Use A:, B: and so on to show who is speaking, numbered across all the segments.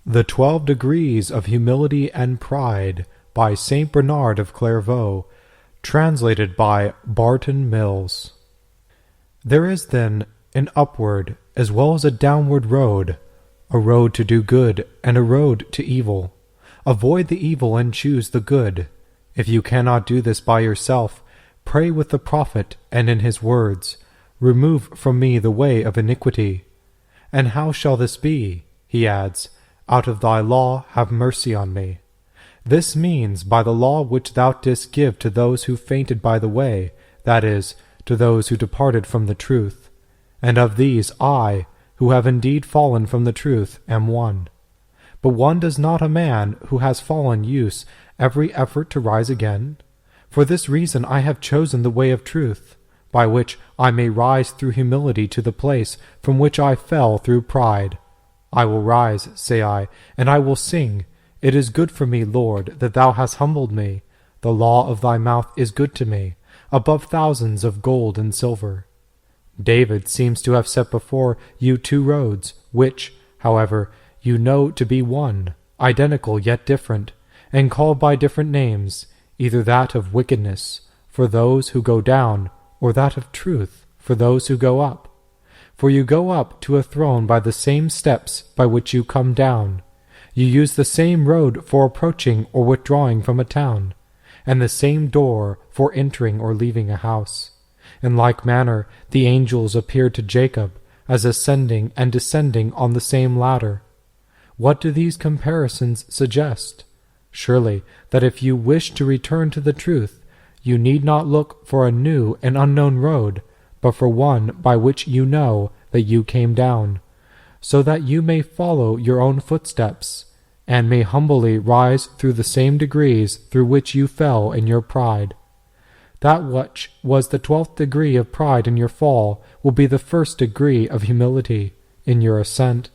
A: The 12 Degrees of Humility and Pride by Saint Bernard of Clairvaux, translated by Barton Mills. There is, then, an upward as well as a downward road, a road to do good and a road to evil. Avoid the evil and choose the good. If you cannot do this by yourself, pray with the prophet and in his words, "Remove from me the way of iniquity." And how shall this be? He adds, "Out of thy law have mercy on me." This means by the law which thou didst give to those who fainted by the way, that is, to those who departed from the truth. And of these I, who have indeed fallen from the truth, am one. But one does not a man who has fallen use every effort to rise again? For this reason I have chosen the way of truth, by which I may rise through humility to the place from which I fell through pride. I will rise, say I, and I will sing. It is good for me, Lord, that thou hast humbled me. The law of thy mouth is good to me, above thousands of gold and silver. David seems to have set before you two roads, which, however, you know to be one, identical yet different, and called by different names, either that of wickedness, for those who go down, or that of truth, for those who go up. For you go up to a throne by the same steps by which you come down. You use the same road for approaching or withdrawing from a town, and the same door for entering or leaving a house. In like manner the angels appeared to Jacob, as ascending and descending on the same ladder. What do these comparisons suggest? Surely that if you wish to return to the truth, you need not look for a new and unknown road, but for one by which you know that you came down, so that you may follow your own footsteps, and may humbly rise through the same degrees through which you fell in your pride. That which was the 12th degree of pride in your fall will be the 1st degree of humility in your ascent.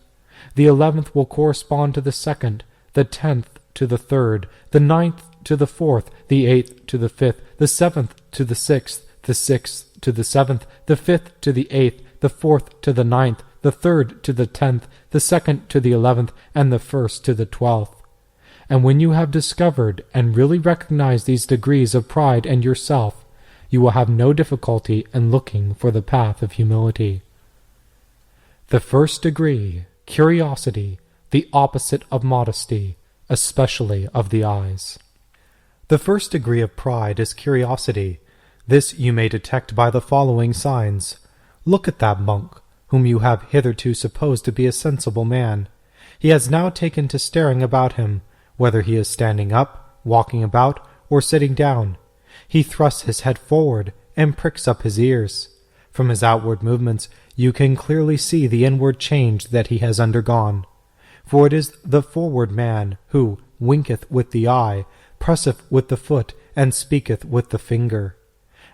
A: The 11th will correspond to the 2nd, the 10th to the 3rd, the 9th to the 4th, the 8th to the 5th, the 7th to the 6th, the 6th to the 7th, the 5th to the 8th, the 4th to the 9th, the 3rd to the 10th, the 2nd to the 11th, and the 1st to the 12th. And when you have discovered and really recognized these degrees of pride and yourself, you will have no difficulty in looking for the path of humility. The 1st degree, curiosity, the opposite of modesty, especially of the eyes. The 1st degree of pride is curiosity. This you may detect by the following signs. Look at that monk, whom you have hitherto supposed to be a sensible man. He has now taken to staring about him, whether he is standing up, walking about, or sitting down. He thrusts his head forward and pricks up his ears. From his outward movements you can clearly see the inward change that he has undergone. For it is the forward man who winketh with the eye, presseth with the foot, and speaketh with the finger.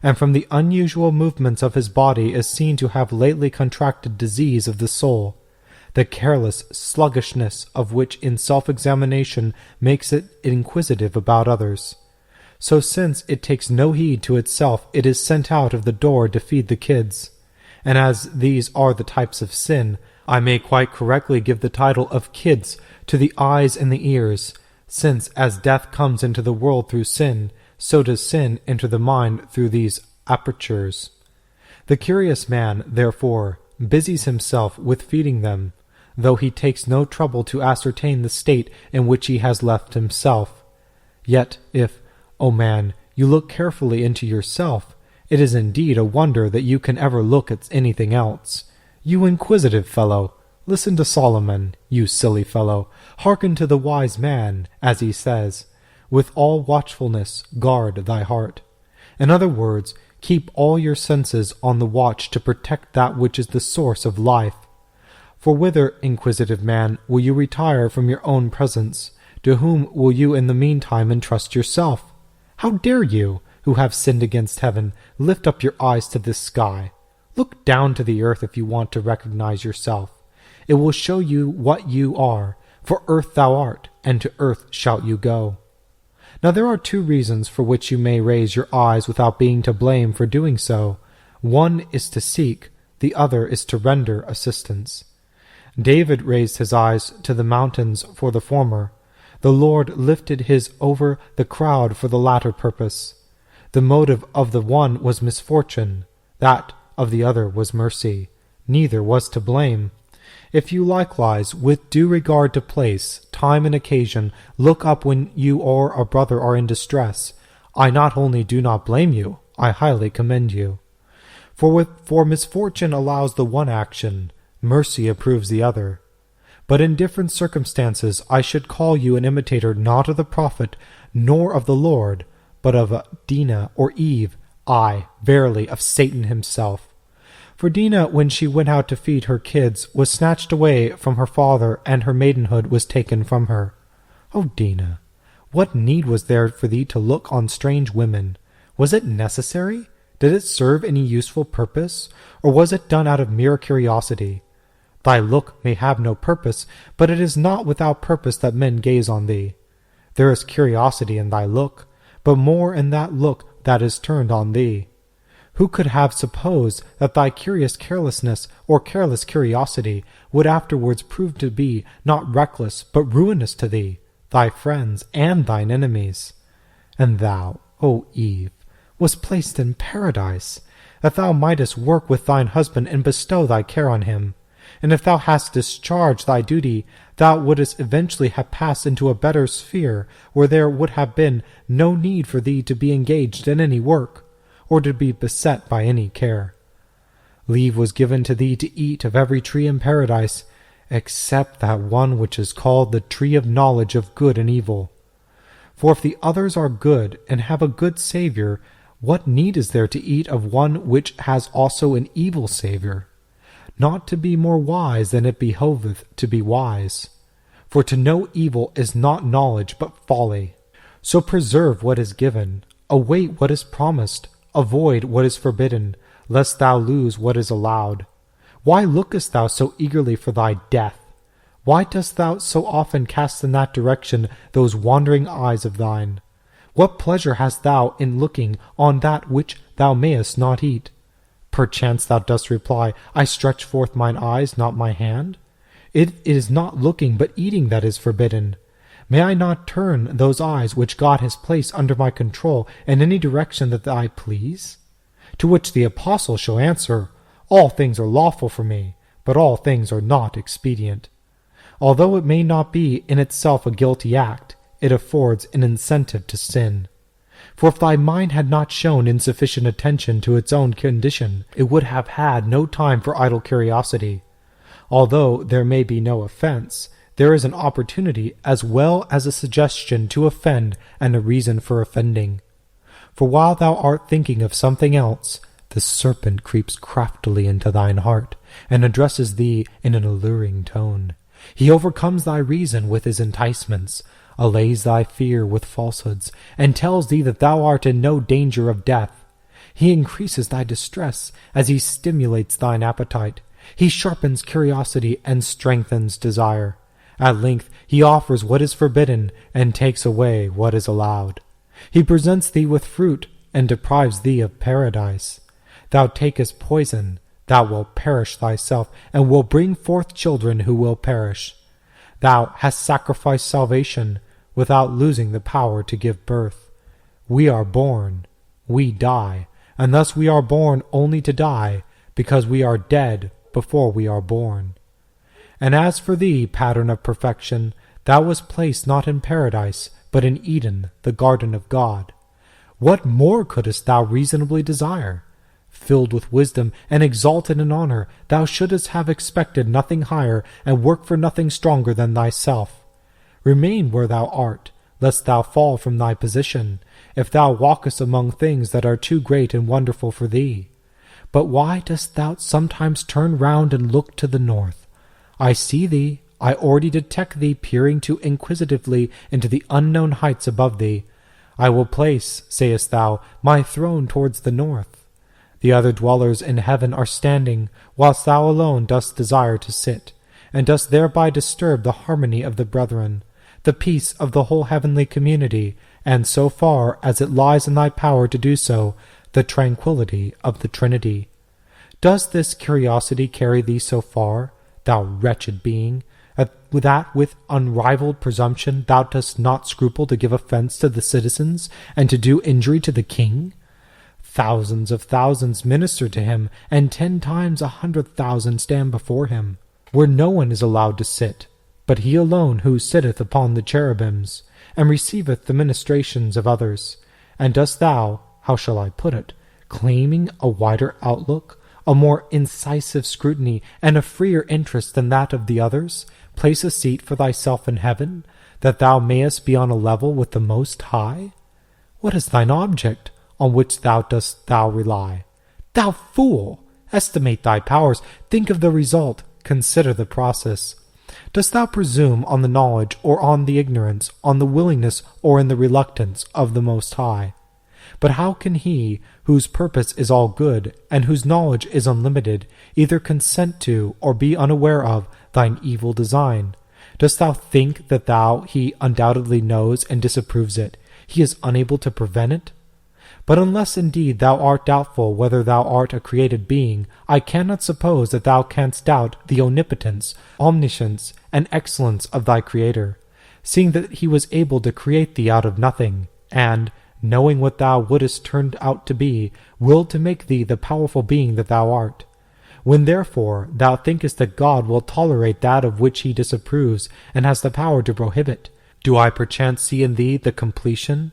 A: And from the unusual movements of his body is seen to have lately contracted disease of the soul, the careless sluggishness of which in self-examination makes it inquisitive about others. So since it takes no heed to itself, it is sent out of the door to feed the kids. And as these are the types of sin, I may quite correctly give the title of kids to the eyes and the ears, since as death comes into the world through sin, so does sin enter the mind through these apertures. The curious man, therefore, busies himself with feeding them, though he takes no trouble to ascertain the state in which he has left himself. Yet if, O man, you look carefully into yourself, it is indeed a wonder that you can ever look at anything else. You inquisitive fellow, listen to Solomon, you silly fellow, hearken to the wise man, as he says, with all watchfulness guard thy heart. In other words, keep all your senses on the watch to protect that which is the source of life. For whither, inquisitive man, will you retire from your own presence? To whom will you in the meantime entrust yourself? How dare you, who have sinned against heaven, lift up your eyes to this sky? Look down to the earth if you want to recognize yourself. It will show you what you are, for earth thou art, and to earth shalt you go. Now there are 2 reasons for which you may raise your eyes without being to blame for doing so. One is to seek, the other is to render assistance. David raised his eyes to the mountains for the former. The Lord lifted his over the crowd for the latter purpose. The motive of the one was misfortune, that of the other was mercy. Neither was to blame. If you likewise, with due regard to place, time, and occasion, look up when you or a brother are in distress, I not only do not blame you, I highly commend you. For misfortune allows the one action, mercy approves the other. But in different circumstances I should call you an imitator not of the prophet, nor of the Lord, but of Dinah or Eve, ay, verily, of Satan himself. For Dinah, when she went out to feed her kids, was snatched away from her father, and her maidenhood was taken from her. O Dinah, what need was there for thee to look on strange women? Was it necessary? Did it serve any useful purpose? Or was it done out of mere curiosity? Thy look may have no purpose, but it is not without purpose that men gaze on thee. There is curiosity in thy look, but more in that look that is turned on thee. Who could have supposed that thy curious carelessness or careless curiosity would afterwards prove to be not reckless but ruinous to thee, thy friends, and thine enemies? And thou, O Eve, wast placed in paradise, that thou mightest work with thine husband and bestow thy care on him. And if thou hadst discharged thy duty, thou wouldst eventually have passed into a better sphere, where there would have been no need for thee to be engaged in any work, or to be beset by any care. Leave was given to thee to eat of every tree in paradise, except that one which is called the tree of knowledge of good and evil. For if the others are good, and have a good Saviour, what need is there to eat of one which has also an evil Saviour? Not to be more wise than it behoveth to be wise. For to know evil is not knowledge, but folly. So preserve what is given, await what is promised, avoid what is forbidden, lest thou lose what is allowed. Why lookest thou so eagerly for thy death? Why dost thou so often cast in that direction those wandering eyes of thine? What pleasure hast thou in looking on that which thou mayest not eat? Perchance thou dost reply, I stretch forth mine eyes, not my hand. It is not looking but eating that is forbidden. May I not turn those eyes which God has placed under my control in any direction that I please? To which the apostle shall answer, All things are lawful for me, but all things are not expedient. Although it may not be in itself a guilty act, it affords an incentive to sin. For if thy mind had not shown insufficient attention to its own condition, it would have had no time for idle curiosity. Although there may be no offense, there is an opportunity as well as a suggestion to offend and a reason for offending. For while thou art thinking of something else, the serpent creeps craftily into thine heart, and addresses thee in an alluring tone. He overcomes thy reason with his enticements, allays thy fear with falsehoods, and tells thee that thou art in no danger of death. He increases thy distress as he stimulates thine appetite. He sharpens curiosity and strengthens desire. At length he offers what is forbidden and takes away what is allowed. He presents thee with fruit and deprives thee of paradise. Thou takest poison, thou wilt perish thyself, and will bring forth children who will perish. Thou hast sacrificed salvation without losing the power to give birth. We are born, we die, and thus we are born only to die, because we are dead before we are born. And as for thee, pattern of perfection, thou wast placed not in paradise, but in Eden, the garden of God. What more couldst thou reasonably desire? Filled with wisdom and exalted in honor, thou shouldst have expected nothing higher, and worked for nothing stronger than thyself. Remain where thou art, lest thou fall from thy position, if thou walkest among things that are too great and wonderful for thee. But why dost thou sometimes turn round and look to the north? I see thee, I already detect thee peering too inquisitively into the unknown heights above thee. I will place, sayest thou, my throne towards the north. The other dwellers in heaven are standing, whilst thou alone dost desire to sit, and dost thereby disturb the harmony of the brethren, the peace of the whole heavenly community, and so far as it lies in thy power to do so, the tranquillity of the Trinity. Does this curiosity carry thee so far, thou wretched being, that with unrivaled presumption thou dost not scruple to give offence to the citizens, and to do injury to the king? Thousands of thousands minister to him, and 10 times 100,000 stand before him, where no one is allowed to sit, but he alone who sitteth upon the cherubims, and receiveth the ministrations of others. And dost thou, how shall I put it, claiming a wider outlook, a more incisive scrutiny, and a freer interest than that of the others, place a seat for thyself in heaven, that thou mayest be on a level with the Most High? What is thine object, on which dost thou rely? Thou fool! Estimate thy powers, think of the result, consider the process. Dost thou presume on the knowledge or on the ignorance, on the willingness or in the reluctance of the Most High? But how can he, whose purpose is all good, and whose knowledge is unlimited, either consent to or be unaware of thine evil design? Dost thou think that he undoubtedly knows and disapproves it, he is unable to prevent it? But unless indeed thou art doubtful whether thou art a created being, I cannot suppose that thou canst doubt the omnipotence, omniscience, and excellence of thy Creator, seeing that he was able to create thee out of nothing, and, knowing what thou wouldest turn out to be, willed to make thee the powerful being that thou art. When therefore thou thinkest that God will tolerate that of which he disapproves, and has the power to prohibit, do I perchance see in thee the completion,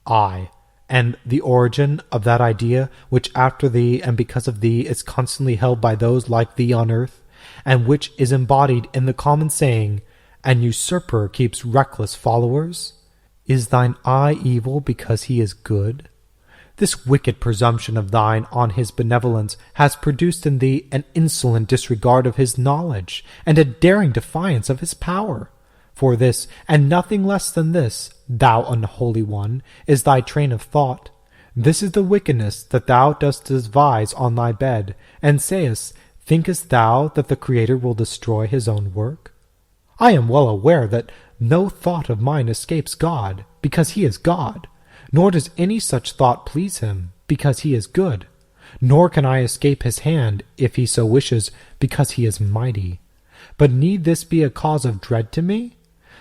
A: aye, and the origin of that idea which after thee and because of thee is constantly held by those like thee on earth, and which is embodied in the common saying, "An usurper keeps reckless followers"? Is thine eye evil because he is good? This wicked presumption of thine on his benevolence has produced in thee an insolent disregard of his knowledge, and a daring defiance of his power. For this, and nothing less than this, thou unholy one, is thy train of thought. This is the wickedness that thou dost devise on thy bed, and sayest, thinkest thou that the Creator will destroy his own work? I am well aware that no thought of mine escapes God, because he is God, nor does any such thought please him, because he is good, nor can I escape his hand, if he so wishes, because he is mighty. But need this be a cause of dread to me?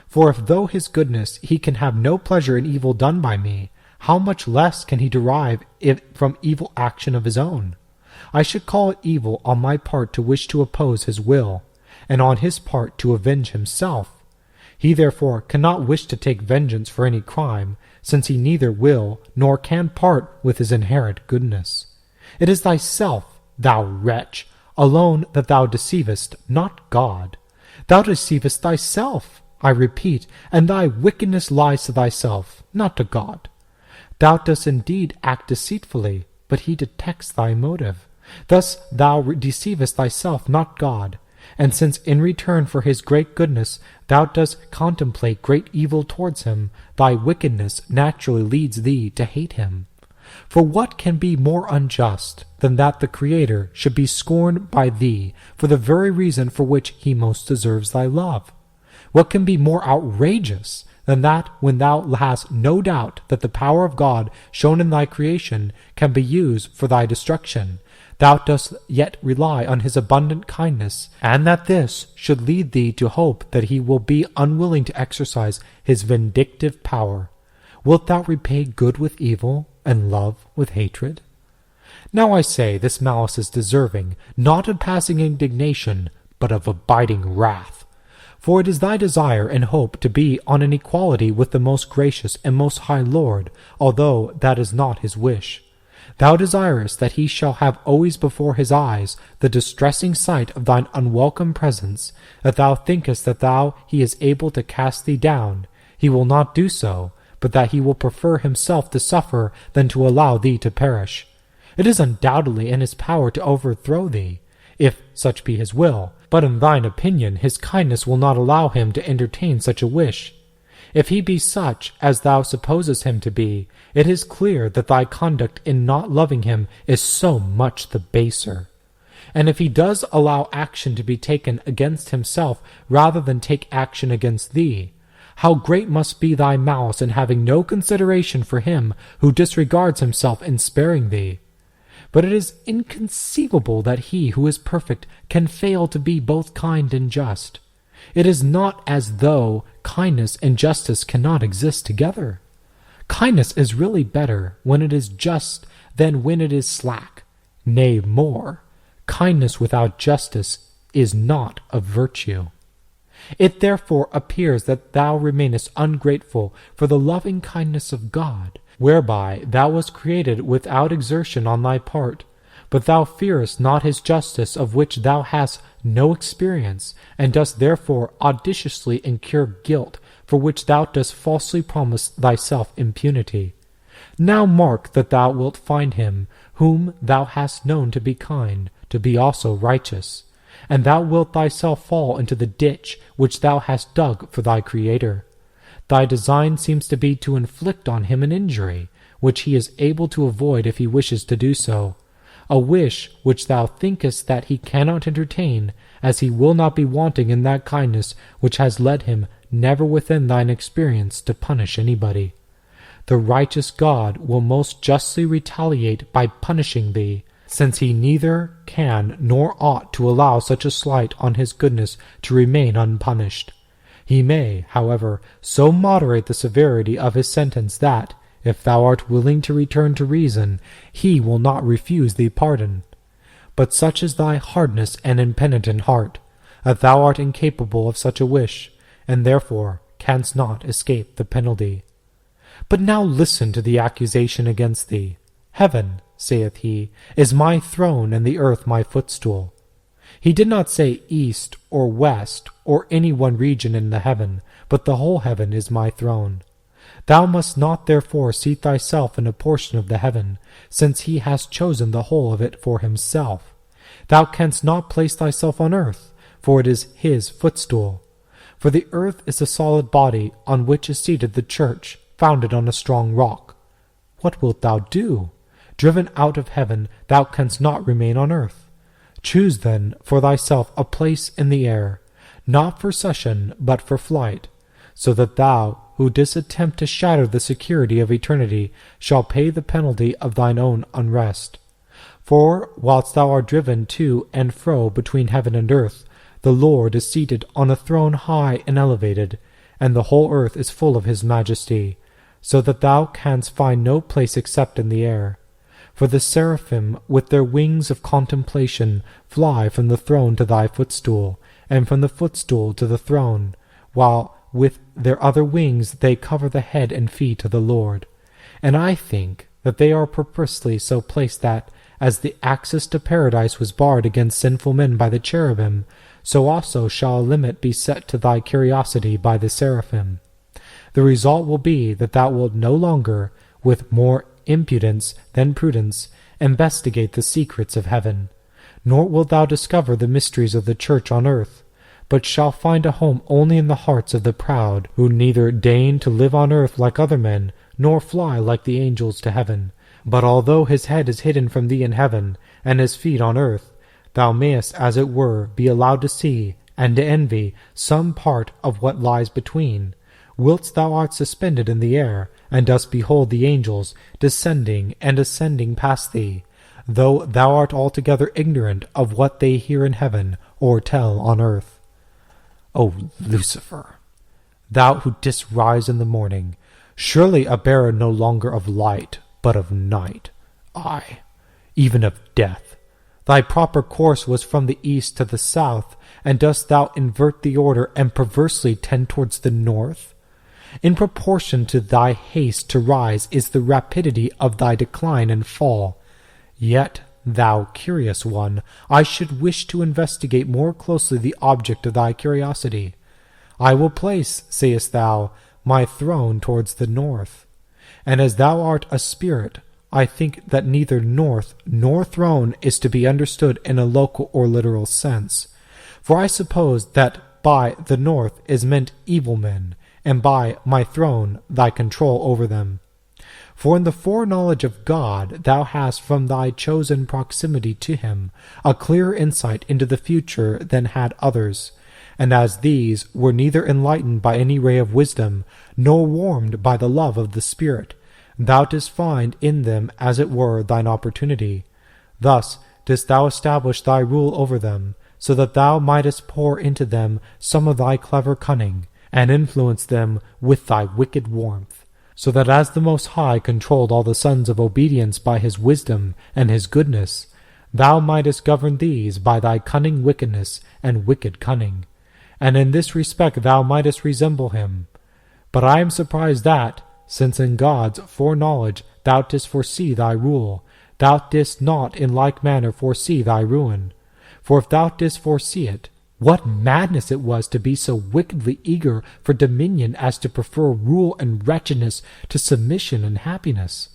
A: For if through his goodness he can have no pleasure in evil done by me, how much less can he derive it from evil action of his own? I should call it evil on my part to wish to oppose his will, and on his part to avenge himself. He therefore cannot wish to take vengeance for any crime, since he neither will nor can part with his inherent goodness. It is thyself, thou wretch, alone that thou deceivest, not God. Thou deceivest thyself, I repeat, and thy wickedness lies to thyself, not to God. Thou dost indeed act deceitfully, but he detects thy motive. Thus thou deceivest thyself, not God. And since in return for his great goodness thou dost contemplate great evil towards him, thy wickedness naturally leads thee to hate him. For what can be more unjust than that the Creator should be scorned by thee for the very reason for which he most deserves thy love? What can be more outrageous than that when thou hast no doubt that the power of God shown in thy creation can be used for thy destruction, thou dost yet rely on his abundant kindness, and that this should lead thee to hope that he will be unwilling to exercise his vindictive power? Wilt thou repay good with evil, and love with hatred? Now I say this malice is deserving, not of passing indignation, but of abiding wrath. For it is thy desire and hope to be on an equality with the most gracious and most high Lord, although that is not his wish. Thou desirest that he shall have always before his eyes the distressing sight of thine unwelcome presence, that thou thinkest that he is able to cast thee down. He will not do so, but that he will prefer himself to suffer than to allow thee to perish. It is undoubtedly in his power to overthrow thee, if such be his will, but in thine opinion his kindness will not allow him to entertain such a wish. If he be such as thou supposest him to be, it is clear that thy conduct in not loving him is so much the baser. And if he does allow action to be taken against himself rather than take action against thee, how great must be thy malice in having no consideration for him who disregards himself in sparing thee. But it is inconceivable that he who is perfect can fail to be both kind and just. It is not as though kindness and justice cannot exist together. Kindness is really better when it is just than when it is slack. Nay, more, kindness without justice is not a virtue. It therefore appears that thou remainest ungrateful for the loving kindness of God, whereby thou wast created without exertion on thy part, but thou fearest not his justice, of which thou hast no experience, and dost therefore audaciously incur guilt, for which thou dost falsely promise thyself impunity. Now mark that thou wilt find him whom thou hast known to be kind, to be also righteous, and thou wilt thyself fall into the ditch which thou hast dug for thy Creator. Thy design seems to be to inflict on him an injury, which he is able to avoid if he wishes to do so, a wish which thou thinkest that he cannot entertain, as he will not be wanting in that kindness which has led him never within thine experience to punish anybody. The righteous God will most justly retaliate by punishing thee, since he neither can nor ought to allow such a slight on his goodness to remain unpunished. He may, however, so moderate the severity of his sentence that, if thou art willing to return to reason, he will not refuse thee pardon. But such is thy hardness and impenitent heart, that thou art incapable of such a wish, and therefore canst not escape the penalty. But now listen to the accusation against thee. Heaven, saith he, is my throne, and the earth my footstool. He did not say east or west or any one region in the heaven, but the whole heaven is my throne. Thou must not therefore seat thyself in a portion of the heaven, since he has chosen the whole of it for himself. Thou canst not place thyself on earth, for it is his footstool. For the earth is the solid body on which is seated the church, founded on a strong rock. What wilt thou do? Driven out of heaven, thou canst not remain on earth. Choose then for thyself a place in the air, not for session, but for flight, so that thou, who didst attempt to shatter the security of eternity, shall pay the penalty of thine own unrest. For whilst thou art driven to and fro between heaven and earth, the Lord is seated on a throne high and elevated, and the whole earth is full of his majesty, so that thou canst find no place except in the air. For the seraphim with their wings of contemplation fly from the throne to thy footstool, and from the footstool to the throne, while with their other wings they cover the head and feet of the Lord. And I think that they are purposely so placed that, as the access to paradise was barred against sinful men by the cherubim, so also shall a limit be set to thy curiosity by the seraphim. The result will be that thou wilt no longer, with more impudence than prudence, investigate the secrets of heaven, nor wilt thou discover the mysteries of the church on earth, but shall find a home only in the hearts of the proud, who neither deign to live on earth like other men, nor fly like the angels to heaven. But although his head is hidden from thee in heaven, and his feet on earth, thou mayest, as it were, be allowed to see, and to envy, some part of what lies between, whilst thou art suspended in the air, and dost behold the angels descending and ascending past thee, though thou art altogether ignorant of what they hear in heaven or tell on earth. O Lucifer, thou who didst rise in the morning, surely a bearer no longer of light, but of night, aye, even of death. Thy proper course was from the east to the south, and dost thou invert the order and perversely tend towards the north? In proportion to thy haste to rise is the rapidity of thy decline and fall. Yet, thou curious one, I should wish to investigate more closely the object of thy curiosity. I will place, sayest thou, my throne towards the north. And as thou art a spirit, I think that neither north nor throne is to be understood in a local or literal sense. For I suppose that by the north is meant evil men, and by my throne thy control over them. For in the foreknowledge of God thou hast from thy chosen proximity to him a clearer insight into the future than had others, and as these were neither enlightened by any ray of wisdom, nor warmed by the love of the Spirit, thou didst find in them as it were thine opportunity. Thus didst thou establish thy rule over them, so that thou mightest pour into them some of thy clever cunning, and influence them with thy wicked warmth, so that as the Most High controlled all the sons of obedience by his wisdom and his goodness, thou mightest govern these by thy cunning wickedness and wicked cunning, and in this respect thou mightest resemble him. But I am surprised that, since in God's foreknowledge thou didst foresee thy rule, thou didst not in like manner foresee thy ruin. For if thou didst foresee it, what madness it was to be so wickedly eager for dominion as to prefer rule and wretchedness to submission and happiness.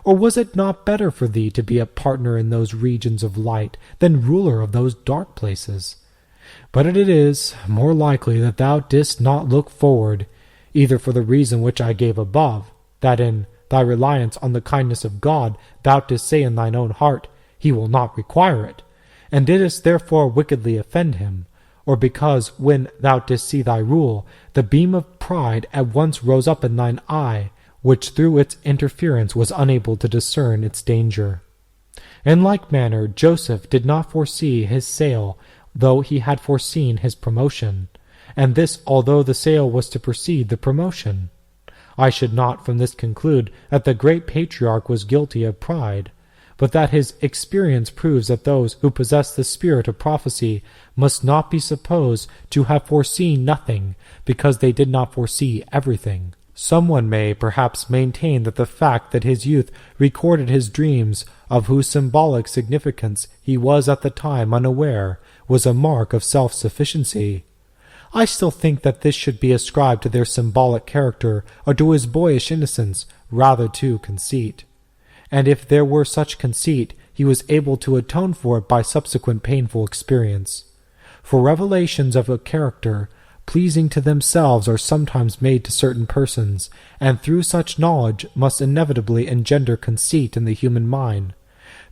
A: Or was it not better for thee to be a partner in those regions of light than ruler of those dark places? But it is more likely that thou didst not look forward, either for the reason which I gave above, that in thy reliance on the kindness of God thou didst say in thine own heart, He will not require it, and didst therefore wickedly offend him, or because when thou didst see thy rule, the beam of pride at once rose up in thine eye, which through its interference was unable to discern its danger. In like manner Joseph did not foresee his sale, though he had foreseen his promotion, and this although the sale was to precede the promotion. I should not from this conclude that the great patriarch was guilty of pride, but that his experience proves that those who possess the spirit of prophecy must not be supposed to have foreseen nothing, because they did not foresee everything. Someone may perhaps maintain that the fact that his youth recorded his dreams, of whose symbolic significance he was at the time unaware, was a mark of self-sufficiency. I still think that this should be ascribed to their symbolic character, or to his boyish innocence, rather to conceit. And if there were such conceit, he was able to atone for it by subsequent painful experience. For revelations of a character pleasing to themselves are sometimes made to certain persons, and through such knowledge must inevitably engender conceit in the human mind.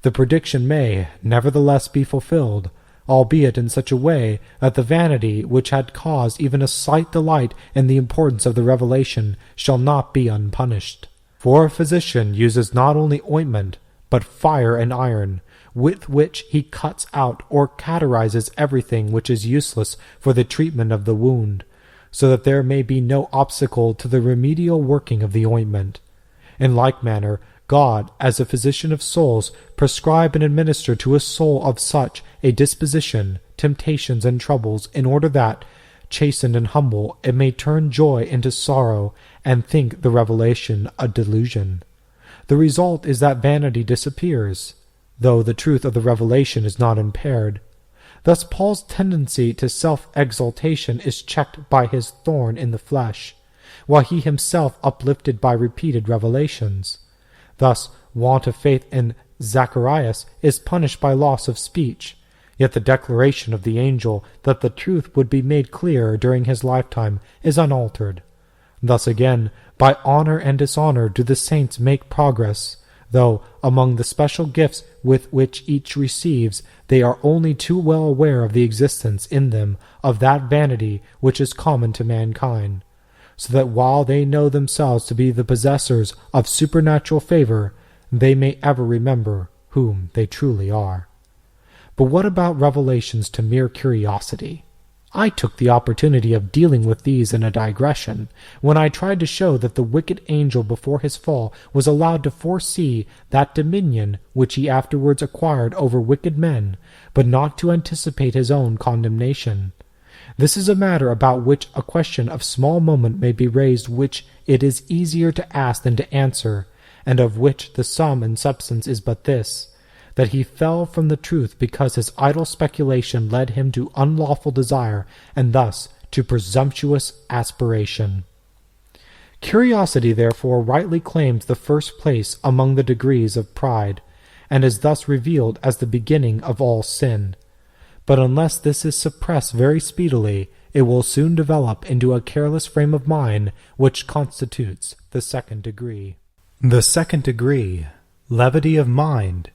A: The prediction may, nevertheless, be fulfilled, albeit in such a way that the vanity which had caused even a slight delight in the importance of the revelation shall not be unpunished. For a physician uses not only ointment, but fire and iron, with which he cuts out or cauterizes everything which is useless for the treatment of the wound, so that there may be no obstacle to the remedial working of the ointment. In like manner, God, as a physician of souls, prescribe and administer to a soul of such a disposition temptations and troubles, in order that, chastened and humble, it may turn joy into sorrow, and think the revelation a delusion. The result is that vanity disappears, though the truth of the revelation is not impaired. Thus Paul's tendency to self-exaltation is checked by his thorn in the flesh, while he himself uplifted by repeated revelations. Thus want of faith in Zacharias is punished by loss of speech, yet the declaration of the angel that the truth would be made clearer during his lifetime is unaltered. Thus again, by honor and dishonor do the saints make progress, though among the special gifts with which each receives, they are only too well aware of the existence in them of that vanity which is common to mankind, so that while they know themselves to be the possessors of supernatural favor, they may ever remember whom they truly are. But what about revelations to mere curiosity? I took the opportunity of dealing with these in a digression, when I tried to show that the wicked angel before his fall was allowed to foresee that dominion which he afterwards acquired over wicked men, but not to anticipate his own condemnation. This is a matter about which a question of small moment may be raised, which it is easier to ask than to answer, and of which the sum and substance is but this, that he fell from the truth because his idle speculation led him to unlawful desire, and thus to presumptuous aspiration. Curiosity, therefore, rightly claims the first place among the degrees of pride, and is thus revealed as the beginning of all sin. But unless this is suppressed very speedily, it will soon develop into a careless frame of mind, which constitutes the second degree. The second degree, levity of mind,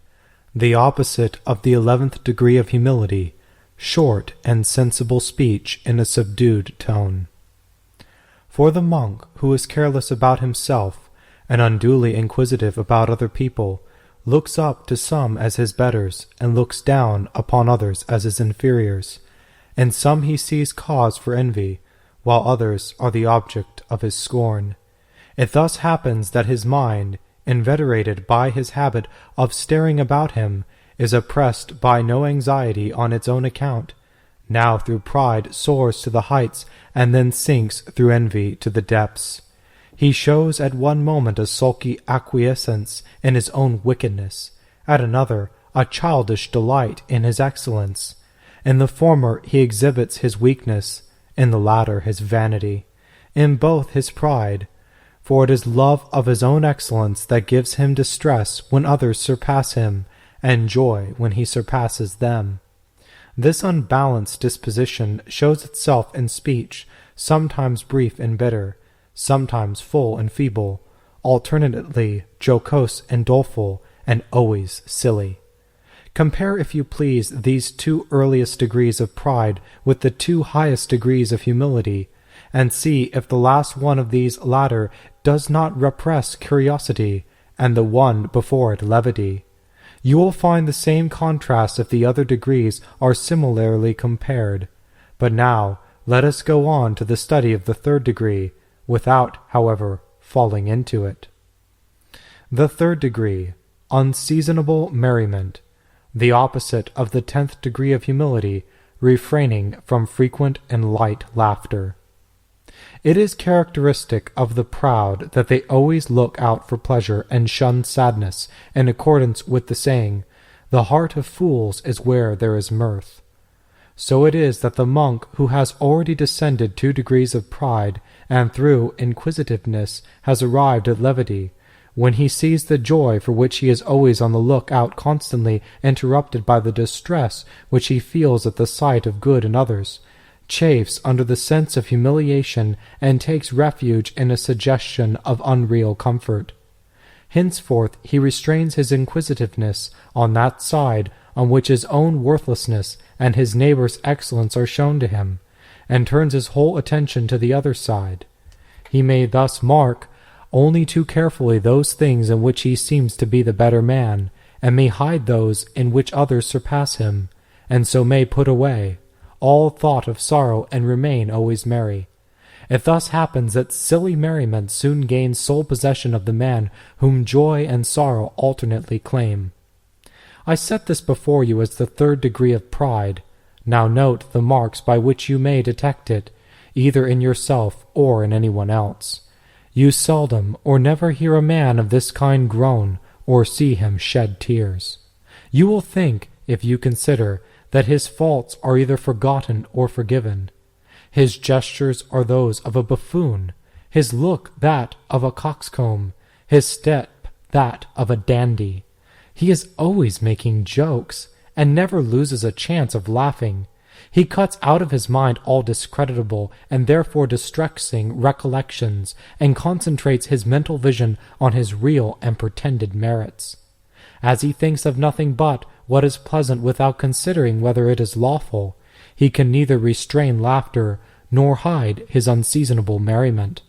A: the opposite of the 11th degree of humility, short and sensible speech in a subdued tone. For the monk who is careless about himself and unduly inquisitive about other people looks up to some as his betters, and looks down upon others as his inferiors. In some he sees cause for envy, while others are the object of his scorn. It thus happens that his mind, inveterated by his habit of staring about him, is oppressed by no anxiety on its own account, now through pride soars to the heights, and then sinks through envy to the depths. He shows at one moment a sulky acquiescence in his own wickedness, at another a childish delight in his excellence. In the former he exhibits his weakness, in the latter his vanity, in both his pride, for it is love of his own excellence that gives him distress when others surpass him, and joy when he surpasses them. This unbalanced disposition shows itself in speech, sometimes brief and bitter, sometimes full and feeble, alternately jocose and doleful, and always silly. Compare, if you please, these two earliest degrees of pride with the two highest degrees of humility, and see if the last one of these latter does not repress curiosity, and the one before it levity. You will find the same contrast if the other degrees are similarly compared. But now let us go on to the study of the third degree, without, however, falling into it. The third degree, unseasonable merriment, the opposite of the 10th degree of humility, refraining from frequent and light laughter. It is characteristic of the proud that they always look out for pleasure and shun sadness, in accordance with the saying, "The heart of fools is where there is mirth." So it is that the monk who has already descended 2 degrees of pride, and through inquisitiveness has arrived at levity, when he sees the joy for which he is always on the look out constantly interrupted by the distress which he feels at the sight of good in others, chafes under the sense of humiliation, and takes refuge in a suggestion of unreal comfort. Henceforth he restrains his inquisitiveness on that side on which his own worthlessness and his neighbor's excellence are shown to him, and turns his whole attention to the other side. He may thus mark only too carefully those things in which he seems to be the better man, and may hide those in which others surpass him, and so may put away all thought of sorrow and remain always merry. It thus happens that silly merriment soon gains sole possession of the man whom joy and sorrow alternately claim. I set this before you as the 3rd degree of pride. Now note the marks by which you may detect it, either in yourself or in anyone else. You seldom or never hear a man of this kind groan, or see him shed tears. You will think, if you consider, that his faults are either forgotten or forgiven. His gestures are those of a buffoon, his look that of a coxcomb, his step that of a dandy. He is always making jokes, and never loses a chance of laughing. He cuts out of his mind all discreditable and therefore distressing recollections, and concentrates his mental vision on his real and pretended merits. As he thinks of nothing but what is pleasant without considering whether it is lawful, he can neither restrain laughter nor hide his unseasonable merriment.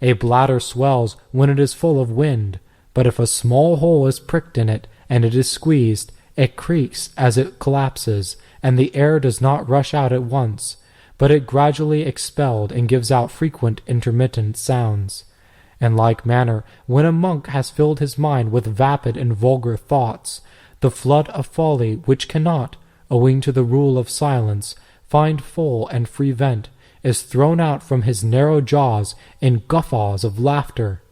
A: A bladder swells when it is full of wind, but if a small hole is pricked in it and it is squeezed, it creaks as it collapses, and the air does not rush out at once, but it gradually expelled and gives out frequent intermittent sounds. In like manner, when a monk has filled his mind with vapid and vulgar thoughts, the flood of folly which cannot, owing to the rule of silence, find full and free vent, is thrown out from his narrow jaws in guffaws of laughter.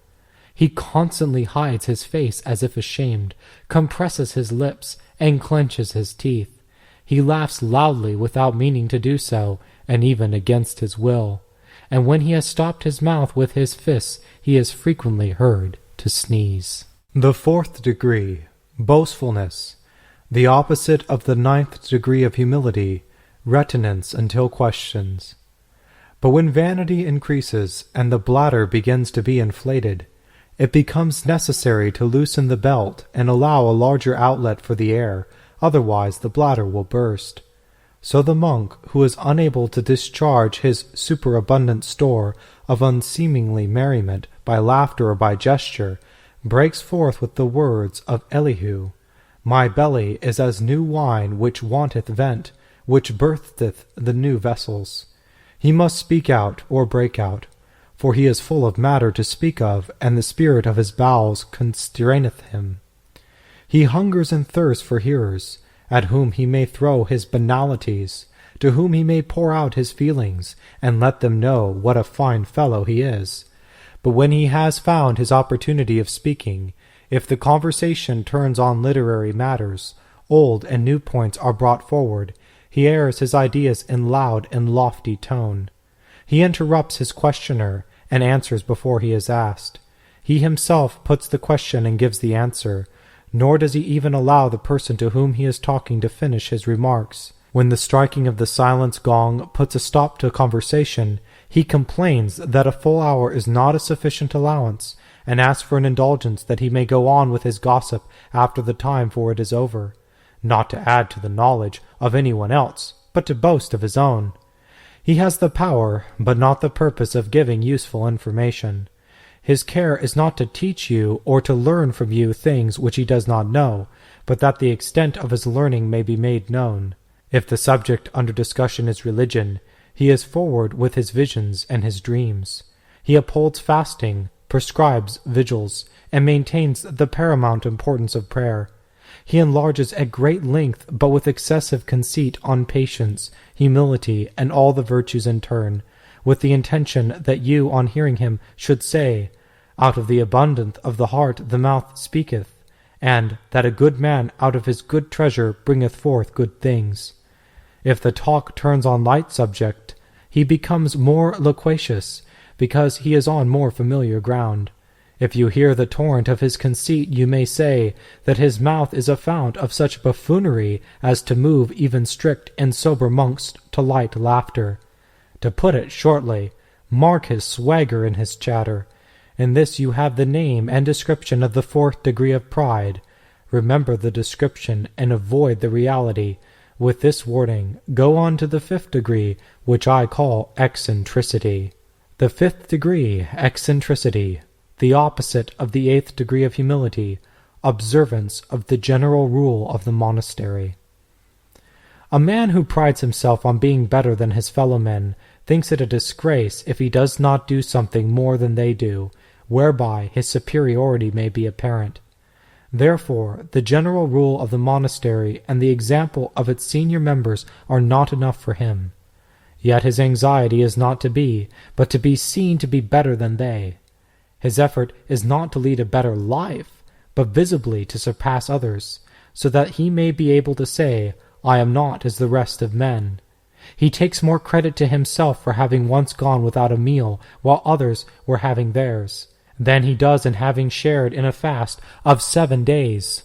A: He constantly hides his face as if ashamed, compresses his lips, and clenches his teeth. He laughs loudly without meaning to do so, and even against his will. And when he has stopped his mouth with his fists, he is frequently heard to sneeze. The 4th degree, boastfulness, the opposite of the 9th degree of humility, retinence until questions. But when vanity increases and the bladder begins to be inflated, it becomes necessary to loosen the belt and allow a larger outlet for the air, otherwise the bladder will burst. So the monk, who is unable to discharge his superabundant store of unseemly merriment by laughter or by gesture, breaks forth with the words of Elihu, My belly is as new wine which wanteth vent, which birtheth the new vessels. He must speak out or break out, for he is full of matter to speak of, and the spirit of his bowels constraineth him. He hungers and thirsts for hearers, at whom he may throw his banalities, to whom he may pour out his feelings, and let them know what a fine fellow he is. But when he has found his opportunity of speaking, if the conversation turns on literary matters, old and new points are brought forward, he airs his ideas in loud and lofty tone. He interrupts his questioner, and answers before he is asked. He himself puts the question and gives the answer, nor does he even allow the person to whom he is talking to finish his remarks. When the striking of the silence gong puts a stop to conversation, he complains that a full hour is not a sufficient allowance, and asks for an indulgence that he may go on with his gossip after the time for it is over, not to add to the knowledge of anyone else, but to boast of his own. He has the power, but not the purpose of giving useful information. His care is not to teach you or to learn from you things which he does not know, but that the extent of his learning may be made known. If the subject under discussion is religion, he is forward with his visions and his dreams. He upholds fasting, prescribes vigils, and maintains the paramount importance of prayer. He enlarges at great length, but with excessive conceit, on patience, humility, and all the virtues in turn, with the intention that you, on hearing him, should say, Out of the abundance of the heart the mouth speaketh, and that a good man out of his good treasure bringeth forth good things. If the talk turns on light subject, he becomes more loquacious, because he is on more familiar ground. If you hear the torrent of his conceit, you may say that his mouth is a fount of such buffoonery as to move even strict and sober monks to light laughter. To put it shortly, mark his swagger in his chatter. In this you have the name and description of the 4th degree of pride. Remember the description and avoid the reality. With this warning, go on to the 5th degree, which I call eccentricity. The 5th degree, eccentricity, the opposite of the 8th degree of humility, observance of the general rule of the monastery. A man who prides himself on being better than his fellow-men thinks it a disgrace if he does not do something more than they do, whereby his superiority may be apparent. Therefore, the general rule of the monastery and the example of its senior members are not enough for him. Yet his anxiety is not to be, but to be seen to be better than they. His effort is not to lead a better life, but visibly to surpass others, so that he may be able to say, I am not as the rest of men. He takes more credit to himself for having once gone without a meal while others were having theirs, than he does in having shared in a fast of 7 days.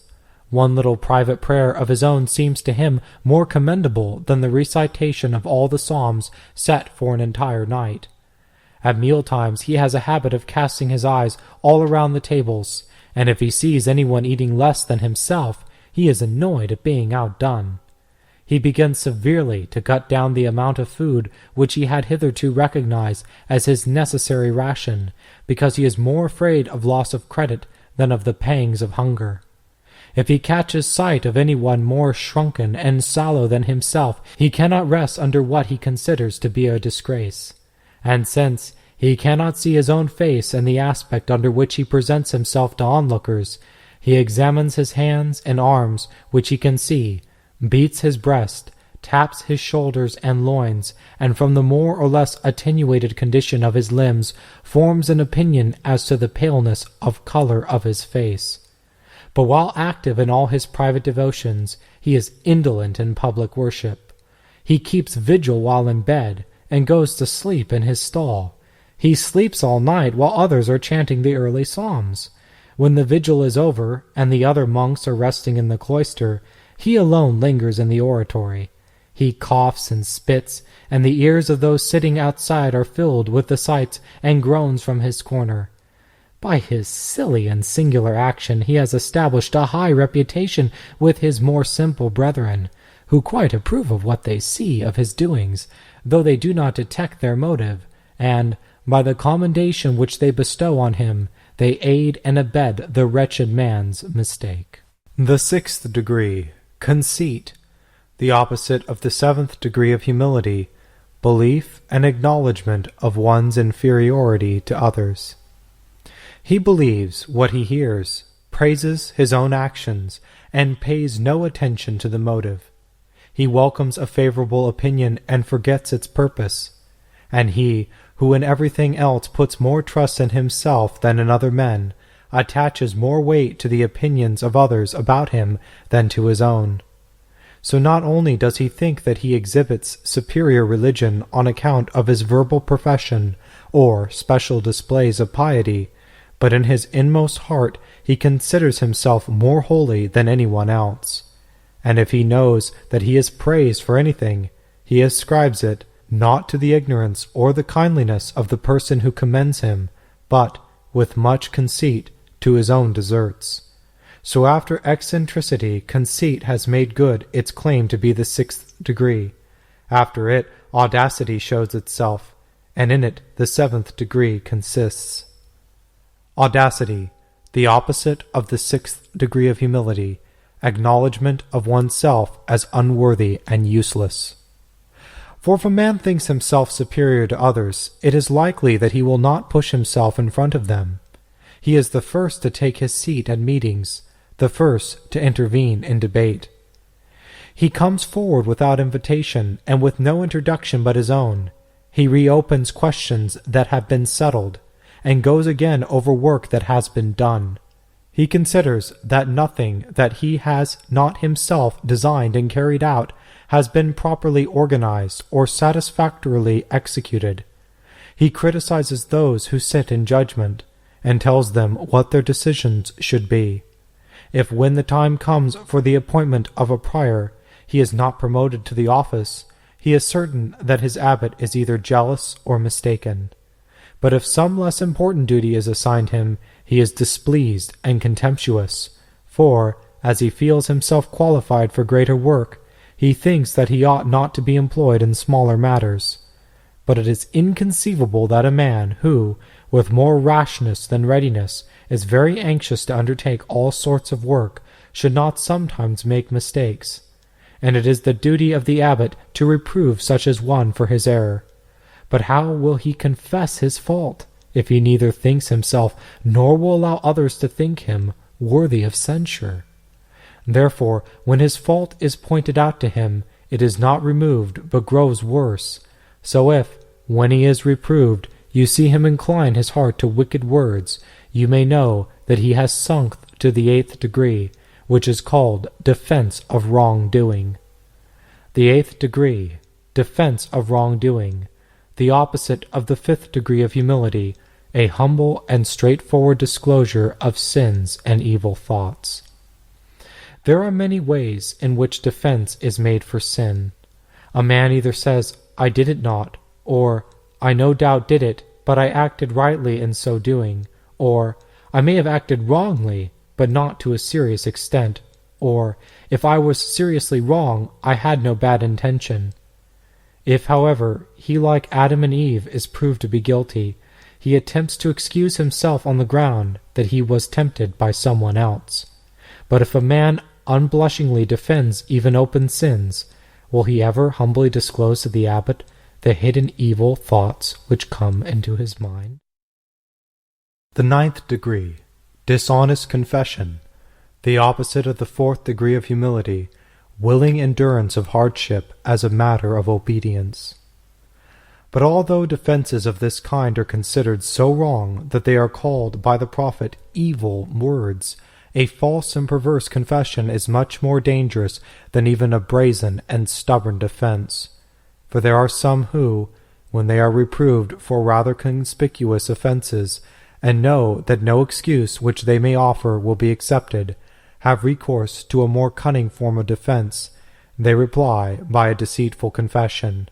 A: One little private prayer of his own seems to him more commendable than the recitation of all the psalms set for an entire night. At mealtimes he has a habit of casting his eyes all around the tables, and if he sees anyone eating less than himself, he is annoyed at being outdone. He begins severely to cut down the amount of food which he had hitherto recognized as his necessary ration, because he is more afraid of loss of credit than of the pangs of hunger. If he catches sight of any one more shrunken and sallow than himself, he cannot rest under what he considers to be a disgrace. And since he cannot see his own face and the aspect under which he presents himself to onlookers, he examines his hands and arms which he can see, beats his breast, taps his shoulders and loins, and from the more or less attenuated condition of his limbs forms an opinion as to the paleness of color of his face. But while active in all his private devotions, he is indolent in public worship. He keeps vigil while in bed, and goes to sleep in his stall. He sleeps all night while others are chanting the early psalms. When the vigil is over, and the other monks are resting in the cloister, he alone lingers in the oratory. He coughs and spits, and the ears of those sitting outside are filled with the sights and groans from his corner. By his silly and singular action he has established a high reputation with his more simple brethren, who quite approve of what they see of his doings, though they do not detect their motive, and, by the commendation which they bestow on him, they aid and abet the wretched man's mistake. The 6th degree, conceit, the opposite of the 7th degree of humility, belief and acknowledgement of one's inferiority to others. He believes what he hears, praises his own actions, and pays no attention to the motive. He welcomes a favorable opinion and forgets its purpose. And he, who in everything else puts more trust in himself than in other men, attaches more weight to the opinions of others about him than to his own. So not only does he think that he exhibits superior religion on account of his verbal profession or special displays of piety, but in his inmost heart he considers himself more holy than anyone else. And if he knows that he is praised for anything, he ascribes it not to the ignorance or the kindliness of the person who commends him, but, with much conceit, to his own deserts. So after eccentricity, conceit has made good its claim to be the 6th degree. After it, audacity shows itself, and in it the 7th degree consists. Audacity, the opposite of the 6th degree of humility, acknowledgement of oneself as unworthy and useless. For if a man thinks himself superior to others, it is likely that he will not push himself in front of them. He is the first to take his seat at meetings, the first to intervene in debate. He comes forward without invitation and with no introduction but his own. He reopens questions that have been settled, and goes again over work that has been done. He considers that nothing that he has not himself designed and carried out has been properly organized or satisfactorily executed. He criticizes those who sit in judgment, and tells them what their decisions should be. If when the time comes for the appointment of a prior, he is not promoted to the office, he is certain that his abbot is either jealous or mistaken. But if some less important duty is assigned him, he is displeased and contemptuous, for, as he feels himself qualified for greater work, he thinks that he ought not to be employed in smaller matters. But it is inconceivable that a man who, with more rashness than readiness, is very anxious to undertake all sorts of work, should not sometimes make mistakes. And it is the duty of the abbot to reprove such as one for his error. But how will he confess his fault, if he neither thinks himself nor will allow others to think him worthy of censure? Therefore, when his fault is pointed out to him, it is not removed, but grows worse. So if, when he is reproved, you see him incline his heart to wicked words, you may know that he has sunk to the 8th degree, which is called defense of wrongdoing. The 8th degree, defense of wrongdoing, the opposite of the 5th degree of humility, a humble and straightforward disclosure of sins and evil thoughts. There are many ways in which defense is made for sin. A man either says, "I did it not," or "I no doubt did it, but I acted rightly in so doing," or "I may have acted wrongly, but not to a serious extent," or "If I was seriously wrong, I had no bad intention." If, however, he like Adam and Eve is proved to be guilty, he attempts to excuse himself on the ground that he was tempted by someone else. But if a man unblushingly defends even open sins, will he ever humbly disclose to the abbot the hidden evil thoughts which come into his mind? The 9th degree, dishonest confession, the opposite of the 4th degree of humility, willing endurance of hardship as a matter of obedience. But although defenses of this kind are considered so wrong that they are called by the prophet evil words, a false and perverse confession is much more dangerous than even a brazen and stubborn defense. For there are some who, when they are reproved for rather conspicuous offenses, and know that no excuse which they may offer will be accepted, have recourse to a more cunning form of defense. They reply by a deceitful confession.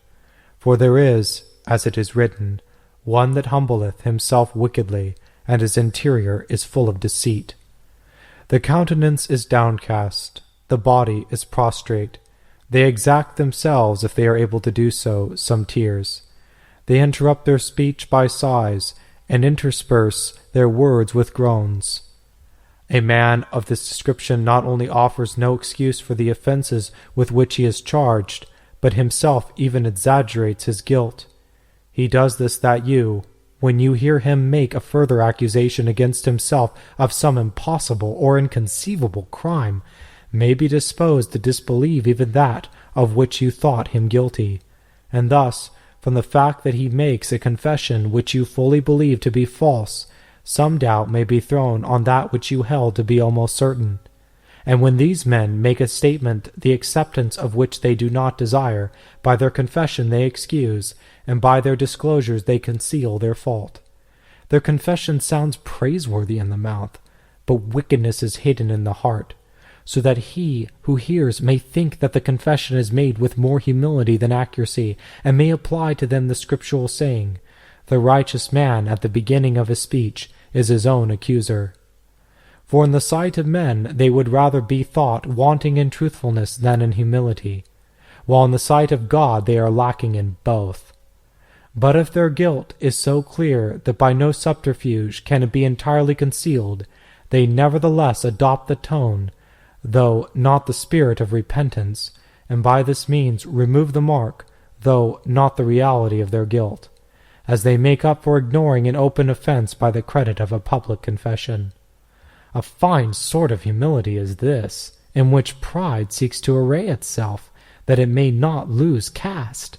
A: For there is, as it is written, one that humbleth himself wickedly, and his interior is full of deceit. The countenance is downcast, the body is prostrate. They exact themselves, if they are able to do so, some tears. They interrupt their speech by sighs, and intersperse their words with groans. A man of this description not only offers no excuse for the offenses with which he is charged, but himself even exaggerates his guilt. He does this that you, when you hear him make a further accusation against himself of some impossible or inconceivable crime, may be disposed to disbelieve even that of which you thought him guilty, and thus, from the fact that he makes a confession which you fully believe to be false, some doubt may be thrown on that which you held to be almost certain. And when these men make a statement the acceptance of which they do not desire, by their confession they excuse, and by their disclosures they conceal their fault. Their confession sounds praiseworthy in the mouth, but wickedness is hidden in the heart, so that he who hears may think that the confession is made with more humility than accuracy, and may apply to them the scriptural saying, "The righteous man at the beginning of his speech is his own accuser." For in the sight of men they would rather be thought wanting in truthfulness than in humility, while in the sight of God they are lacking in both. But if their guilt is so clear that by no subterfuge can it be entirely concealed, they nevertheless adopt the tone, though not the spirit of repentance, and by this means remove the mark, though not the reality of their guilt, as they make up for ignoring an open offense by the credit of a public confession. A fine sort of humility is this, in which pride seeks to array itself, that it may not lose caste.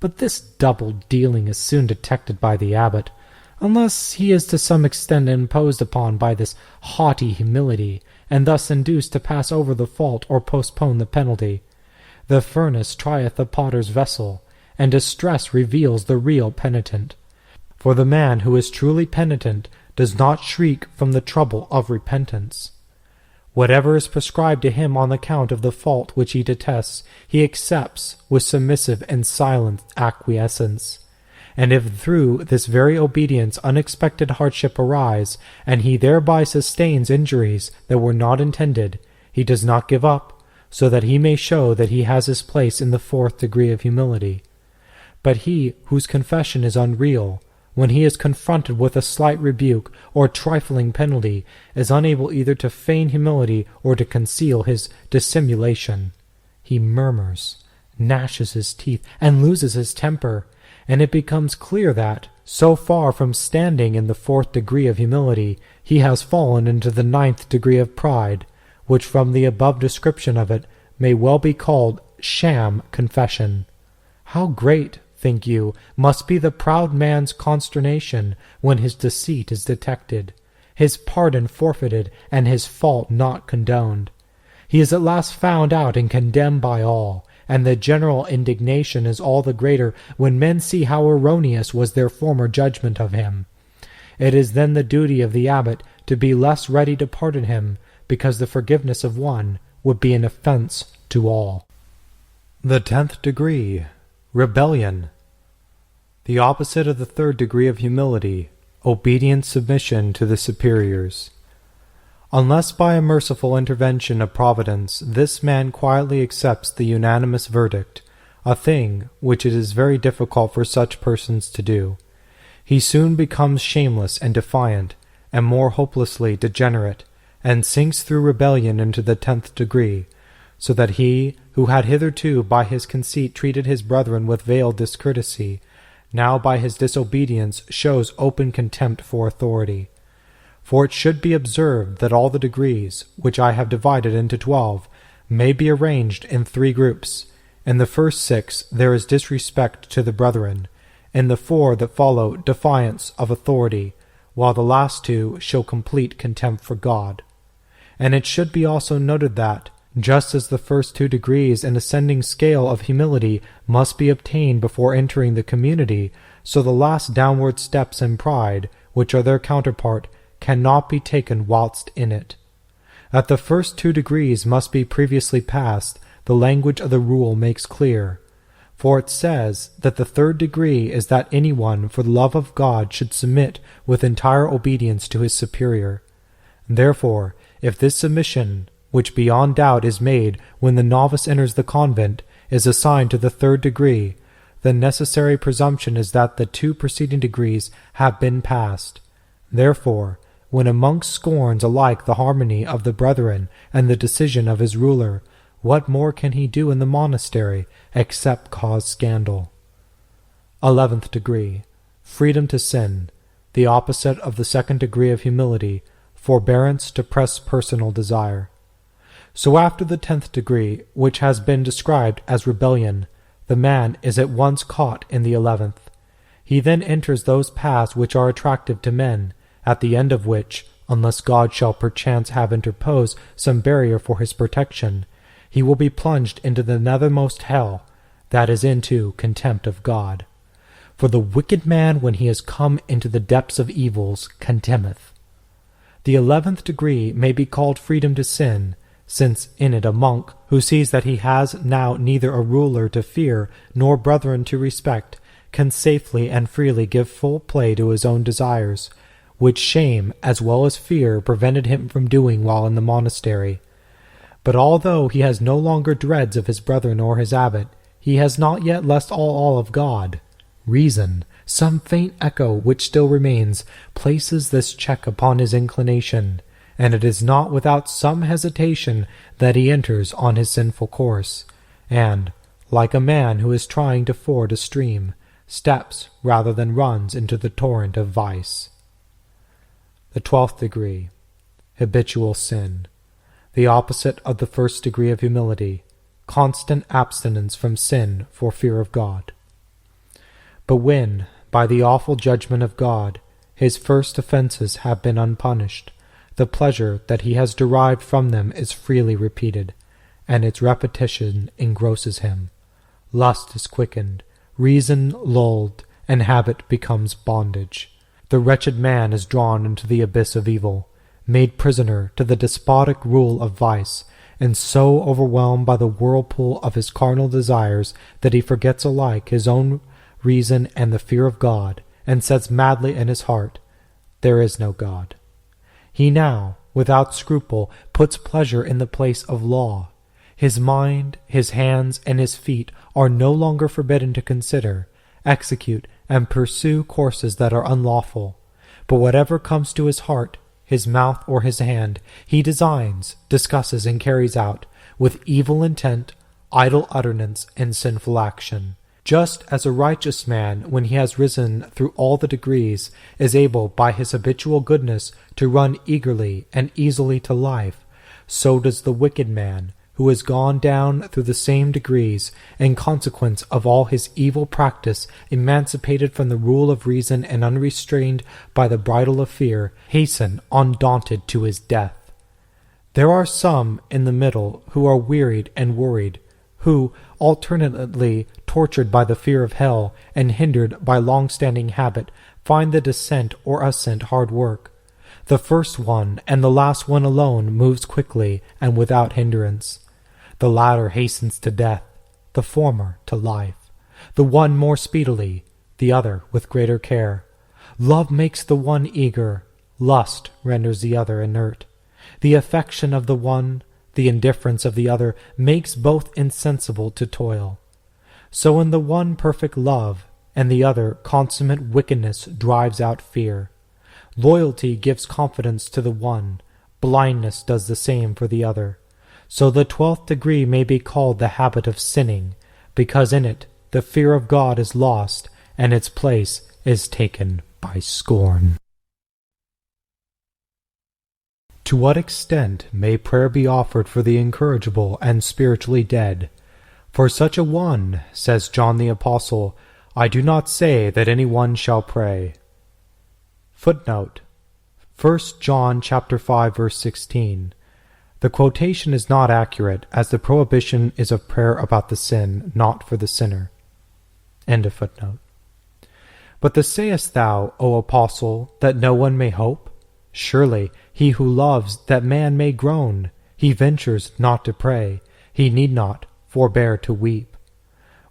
A: But this double-dealing is soon detected by the abbot, unless he is to some extent imposed upon by this haughty humility, and thus induced to pass over the fault or postpone the penalty. The furnace trieth the potter's vessel, and distress reveals the real penitent. For the man who is truly penitent does not shriek from the trouble of repentance. Whatever is prescribed to him on account of the fault which he detests, he accepts with submissive and silent acquiescence. And if through this very obedience unexpected hardship arise, and he thereby sustains injuries that were not intended, he does not give up, so that he may show that he has his place in the fourth degree of humility. But he whose confession is unreal, when he is confronted with a slight rebuke or trifling penalty, is unable either to feign humility or to conceal his dissimulation. He murmurs, gnashes his teeth, and loses his temper, and it becomes clear that, so far from standing in the fourth degree of humility, he has fallen into the ninth degree of pride, which from the above description of it may well be called sham confession. How great, think you, must be the proud man's consternation when his deceit is detected, his pardon forfeited, and his fault not condoned. He is at last found out and condemned by all, and the general indignation is all the greater when men see how erroneous was their former judgment of him. It is then the duty of the abbot to be less ready to pardon him, because the forgiveness of one would be an offense to all. The 10th degree, rebellion. The opposite of the 3rd degree of humility, obedient submission to the superiors. Unless by a merciful intervention of Providence this man quietly accepts the unanimous verdict, a thing which it is very difficult for such persons to do, he soon becomes shameless and defiant, and more hopelessly degenerate, and sinks through rebellion into the 10th degree, so that he, who had hitherto by his conceit treated his brethren with veiled discourtesy, now by his disobedience shows open contempt for authority. For it should be observed that all the degrees, which I have divided into 12, may be arranged in 3 groups. In the first 6 there is disrespect to the brethren, in the 4 that follow defiance of authority, while the last 2 show complete contempt for God. And it should be also noted that, just as the first 2 degrees in ascending scale of humility must be obtained before entering the community, so the last downward steps in pride, which are their counterpart, cannot be taken whilst in it. That the first 2 degrees must be previously passed, the language of the rule makes clear. For it says that the 3rd degree is that anyone for the love of God should submit with entire obedience to his superior. Therefore, if this submission, which beyond doubt is made when the novice enters the convent, is assigned to the 3rd degree, the necessary presumption is that the 2 preceding degrees have been passed. Therefore, when a monk scorns alike the harmony of the brethren and the decision of his ruler, what more can he do in the monastery except cause scandal? 11th degree, freedom to sin, the opposite of the 2nd degree of humility, forbearance to press personal desire. So after the 10th degree, which has been described as rebellion, the man is at once caught in the 11th. He then enters those paths which are attractive to men, at the end of which, unless God shall perchance have interposed some barrier for his protection, he will be plunged into the nethermost hell, that is into contempt of God. For the wicked man, when he has come into the depths of evils, contemneth. The 11th degree may be called freedom to sin, since in it a monk, who sees that he has now neither a ruler to fear nor brethren to respect, can safely and freely give full play to his own desires, which shame as well as fear prevented him from doing while in the monastery. But although he has no longer dreads of his brethren or his abbot, he has not yet lost all of God. Reason, some faint echo which still remains, places this check upon his inclination, and it is not without some hesitation that he enters on his sinful course, and, like a man who is trying to ford a stream, steps rather than runs into the torrent of vice. The 12th degree, habitual sin, the opposite of the 1st degree of humility, constant abstinence from sin for fear of God. But when, by the awful judgment of God, his first offenses have been unpunished, the pleasure that he has derived from them is freely repeated, and its repetition engrosses him. Lust is quickened, reason lulled, and habit becomes bondage. The wretched man is drawn into the abyss of evil, made prisoner to the despotic rule of vice, and so overwhelmed by the whirlpool of his carnal desires that he forgets alike his own reason and the fear of God, and says madly in his heart, "There is no God." He now, without scruple, puts pleasure in the place of law. His mind, his hands, and his feet are no longer forbidden to consider, execute, and pursue courses that are unlawful. But whatever comes to his heart, his mouth, or his hand, he designs, discusses, and carries out, with evil intent, idle utterance, and sinful action. Just as a righteous man, when he has risen through all the degrees, is able by his habitual goodness to run eagerly and easily to life, so does the wicked man, who has gone down through the same degrees, in consequence of all his evil practice, emancipated from the rule of reason and unrestrained by the bridle of fear, hasten undaunted to his death. There are some in the middle who are wearied and worried, who, alternately tortured by the fear of hell and hindered by long-standing habit, find the descent or ascent hard work. The first one and the last one alone moves quickly and without hindrance. The latter hastens to death, the former to life, the one more speedily, the other with greater care. Love makes the one eager, lust renders the other inert. The affection of the one, the indifference of the other, makes both insensible to toil. So in the one perfect love, and the other consummate wickedness drives out fear. Loyalty gives confidence to the one, blindness does the same for the other. So the 12th degree may be called the habit of sinning, because in it the fear of God is lost, and its place is taken by scorn. To what extent may prayer be offered for the incorrigible and spiritually dead? For such a one, says John the Apostle, I do not say that any one shall pray. Footnote: 1 John chapter 5, verse 16. The quotation is not accurate, as the prohibition is of prayer about the sin, not for the sinner. End of footnote. But the sayest thou, O Apostle, that no one may hope? Surely he who loves that man may groan. He ventures not to pray. He need not forbear to weep.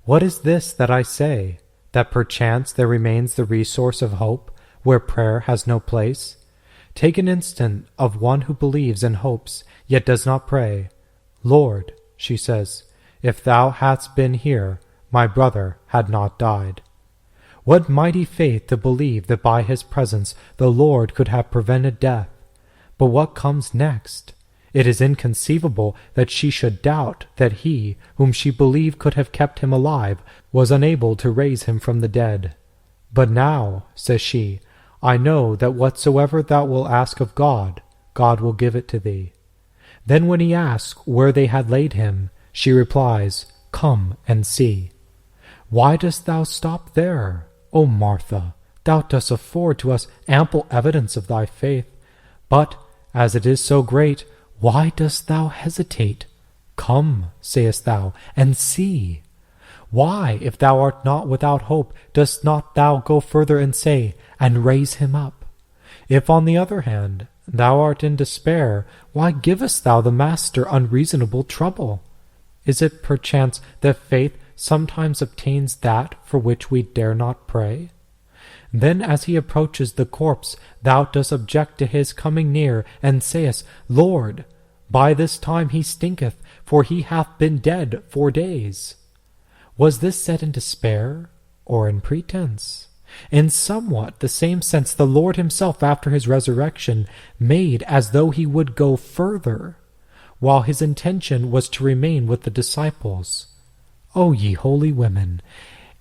A: What is this that I say? That perchance there remains the resource of hope, where prayer has no place? Take an instant of one who believes and hopes, yet does not pray. Lord, she says, if thou hadst been here, my brother had not died. What mighty faith to believe that by his presence the Lord could have prevented death! But what comes next? It is inconceivable that she should doubt that he, whom she believed could have kept him alive, was unable to raise him from the dead. But now, says she, I know that whatsoever thou wilt ask of God, God will give it to thee. Then when he asks where they had laid him, she replies, Come and see. Why dost thou stop there? O Martha, thou dost afford to us ample evidence of thy faith. But, as it is so great, why dost thou hesitate? Come, sayest thou, and see. Why, if thou art not without hope, dost not thou go further and say, and raise him up? If, on the other hand, thou art in despair, why givest thou the Master unreasonable trouble? Is it perchance that faith sometimes obtains that for which we dare not pray? Then as he approaches the corpse, thou dost object to his coming near, and sayest, Lord, by this time he stinketh, for he hath been dead 4 days. Was this said in despair, or in pretense? In somewhat the same sense the Lord himself after his resurrection made as though he would go further, while his intention was to remain with the disciples. O ye holy women,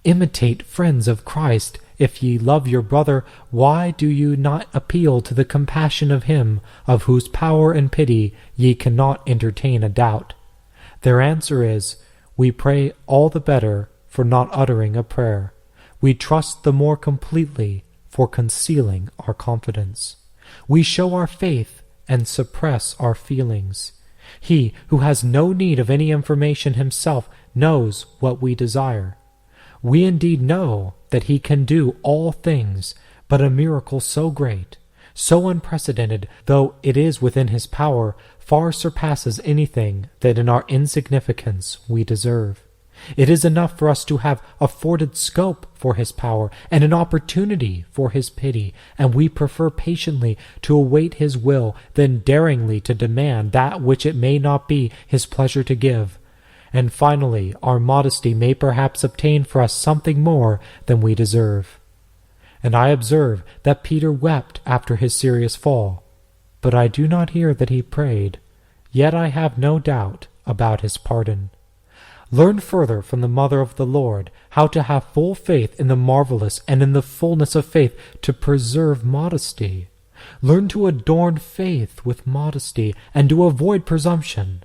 A: imitate friends of Christ. If ye love your brother, why do you not appeal to the compassion of him, of whose power and pity ye cannot entertain a doubt? Their answer is, We pray all the better for not uttering a prayer. We trust the more completely for concealing our confidence. We show our faith and suppress our feelings. He who has no need of any information himself knows what we desire. We indeed know that he can do all things, but a miracle so great, so unprecedented, though it is within his power, far surpasses anything that in our insignificance we deserve. It is enough for us to have afforded scope for his power and an opportunity for his pity, and we prefer patiently to await his will than daringly to demand that which it may not be his pleasure to give. And finally, our modesty may perhaps obtain for us something more than we deserve. And I observe that Peter wept after his serious fall, but I do not hear that he prayed, yet I have no doubt about his pardon. Learn further from the Mother of the Lord how to have full faith in the marvelous and in the fullness of faith to preserve modesty. Learn to adorn faith with modesty and to avoid presumption.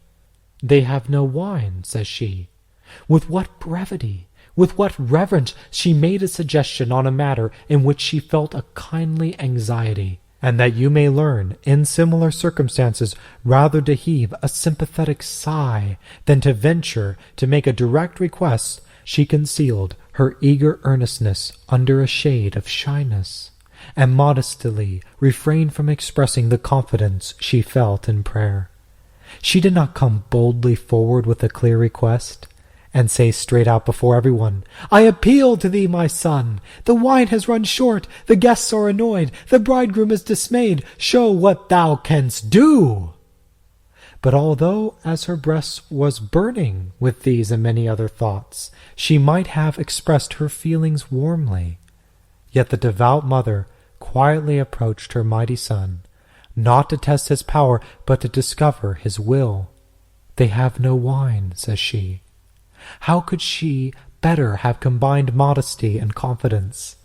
A: They have no wine, says she. With what brevity, with what reverence she made a suggestion on a matter in which she felt a kindly anxiety, and that you may learn, in similar circumstances, rather to heave a sympathetic sigh than to venture to make a direct request, she concealed her eager earnestness under a shade of shyness, and modestly refrained from expressing the confidence she felt in prayer. She did not come boldly forward with a clear request, and say straight out before everyone, I appeal to thee, my son. The wine has run short, the guests are annoyed, the bridegroom is dismayed. Show what thou canst do. But although, as her breast was burning with these and many other thoughts, she might have expressed her feelings warmly, yet the devout mother quietly approached her mighty son, not to test his power, but to discover his will. They have no wine, says she. How could she better have combined modesty and confidence?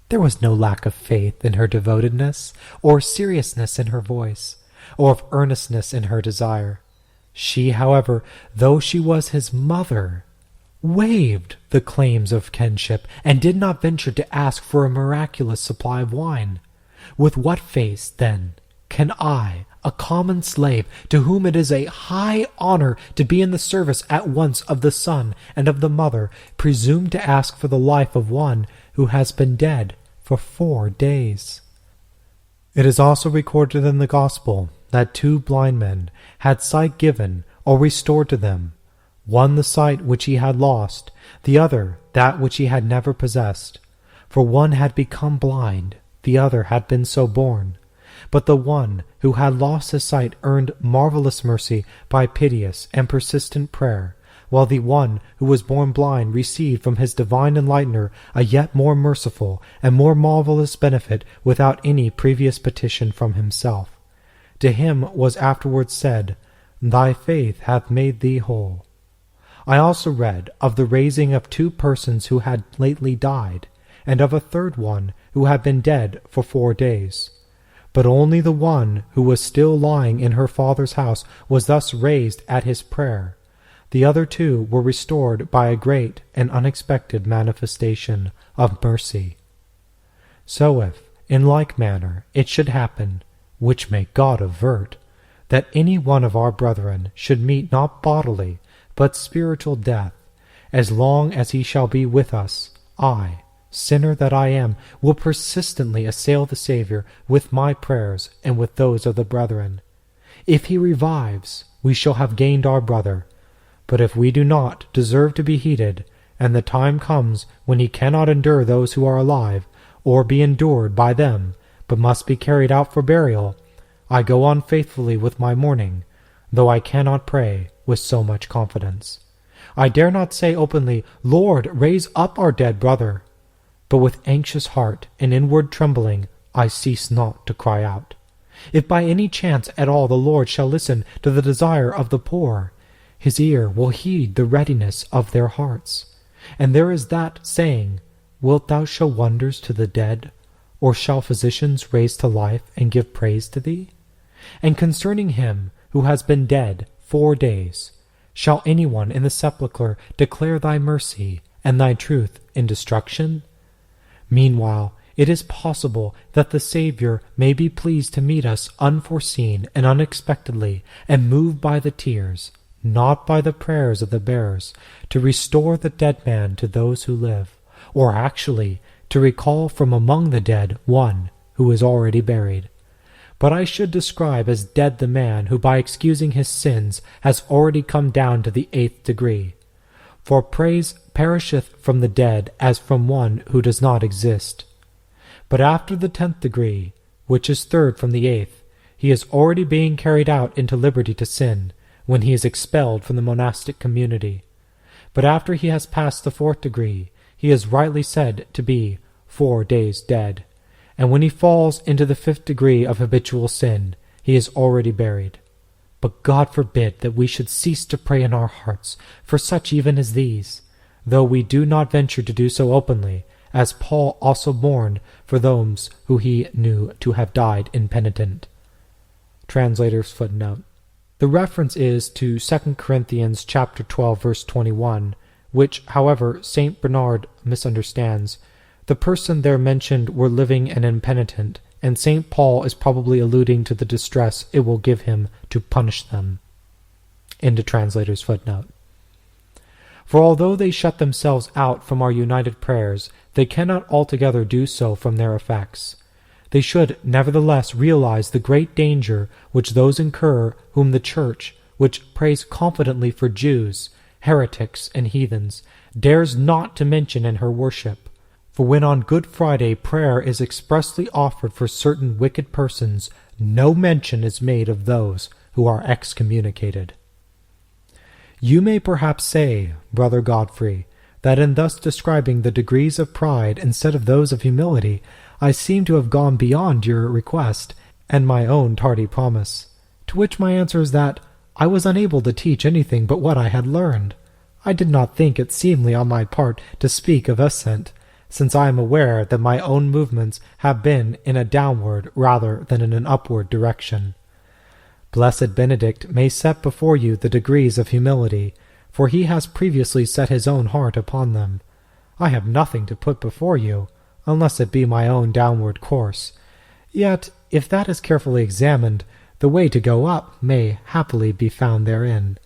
A: There was no lack of faith in her devotedness, or seriousness in her voice, or of earnestness in her desire. She, however, though she was his mother, waived the claims of kinship, and did not venture to ask for a miraculous supply of wine. With what face, then, can I, a common slave, to whom it is a high honor to be in the service at once of the Son and of the Mother, presume to ask for the life of one who has been dead for 4 days? It is also recorded in the Gospel that 2 blind men had sight given or restored to them, one the sight which he had lost, the other that which he had never possessed. For one had become blind, the other had been so born. But the one who had lost his sight earned marvelous mercy by piteous and persistent prayer, while the one who was born blind received from his divine enlightener a yet more merciful and more marvelous benefit without any previous petition from himself. To him was afterwards said, "Thy faith hath made thee whole." I also read of the raising of 2 persons who had lately died, and of a third one who had been dead for 4 days. But only the one who was still lying in her father's house was thus raised at his prayer. The other 2 were restored by a great and unexpected manifestation of mercy. So if, in like manner, it should happen, which may God avert, that any one of our brethren should meet not bodily, but spiritual death, as long as he shall be with us, I, sinner that I am, will persistently assail the Saviour with my prayers and with those of the brethren. If he revives, we shall have gained our brother. But if we do not deserve to be heeded, and the time comes when he cannot endure those who are alive, or be endured by them, but must be carried out for burial, I go on faithfully with my mourning, though I cannot pray with so much confidence. I dare not say openly, "Lord, raise up our dead brother," but with anxious heart and inward trembling I cease not to cry out. If by any chance at all the Lord shall listen to the desire of the poor, his ear will heed the readiness of their hearts. And there is that saying, "Wilt thou show wonders to the dead, or shall physicians raise to life and give praise to thee?" And concerning him who has been dead 4 days, shall any one in the sepulchre declare thy mercy and thy truth in destruction? Meanwhile, it is possible that the Saviour may be pleased to meet us unforeseen and unexpectedly, and moved by the tears, not by the prayers of the bearers, to restore the dead man to those who live, or actually to recall from among the dead one who is already buried. But I should describe as dead the man who by excusing his sins has already come down to the 8th degree. For praise perisheth from the dead as from one who does not exist. But after the 10th degree, which is third from the 8th, he is already being carried out into liberty to sin, when he is expelled from the monastic community. But after he has passed the 4th degree, he is rightly said to be 4 days dead. And when he falls into the 5th degree of habitual sin, he is already buried. But God forbid that we should cease to pray in our hearts for such even as these, though we do not venture to do so openly, as Paul also mourned for those who he knew to have died impenitent. Translator's footnote. The reference is to 2 Corinthians chapter 12, verse 21, which, however, St. Bernard misunderstands. The person there mentioned were living and impenitent, and St. Paul is probably alluding to the distress it will give him to punish them. End of translator's footnote. For although they shut themselves out from our united prayers, they cannot altogether do so from their effects. They should nevertheless realize the great danger which those incur whom the Church, which prays confidently for Jews, heretics, and heathens, dares not to mention in her worship. For when on Good Friday prayer is expressly offered for certain wicked persons, no mention is made of those who are excommunicated. You may perhaps say, Brother Godfrey, that in thus describing the degrees of pride instead of those of humility, I seem to have gone beyond your request and my own tardy promise. To which my answer is that I was unable to teach anything but what I had learned. I did not think it seemly on my part to speak of ascent, since I am aware that my own movements have been in a downward rather than in an upward direction. Blessed Benedict may set before you the degrees of humility, for he has previously set his own heart upon them. I have nothing to put before you, unless it be my own downward course. Yet, if that is carefully examined, the way to go up may happily be found therein.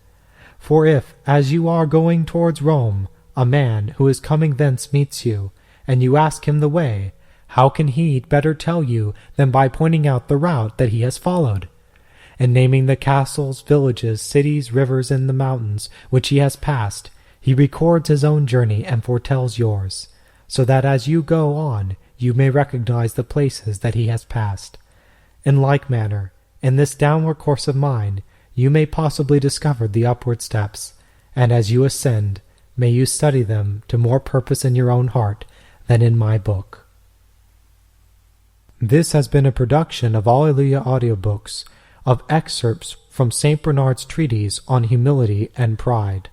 A: For if, as you are going towards Rome, a man who is coming thence meets you, and you ask him the way, how can he better tell you than by pointing out the route that he has followed, and naming the castles, villages, cities, rivers, and the mountains which he has passed? He records his own journey and foretells yours, so that as you go on you may recognize the places that he has passed. In like manner, in this downward course of mine, you may possibly discover the upward steps, and as you ascend, may you study them to more purpose in your own heart than in my book. This has been a production of Alleluia Audiobooks of excerpts from St. Bernard's treatise on humility and pride.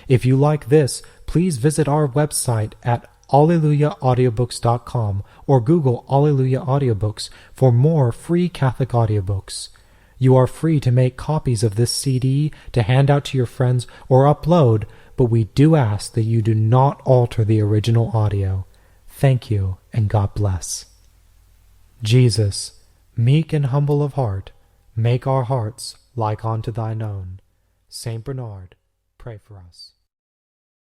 A: If you like this, please visit our website at alleluiaaudiobooks.com or Google Alleluia Audiobooks for more free Catholic audiobooks. You are free to make copies of this CD to hand out to your friends or upload, but we do ask that you do not alter the original audio. Thank you, and God bless. Jesus, meek and humble of heart, make our hearts like unto thine own. Saint Bernard, pray for us.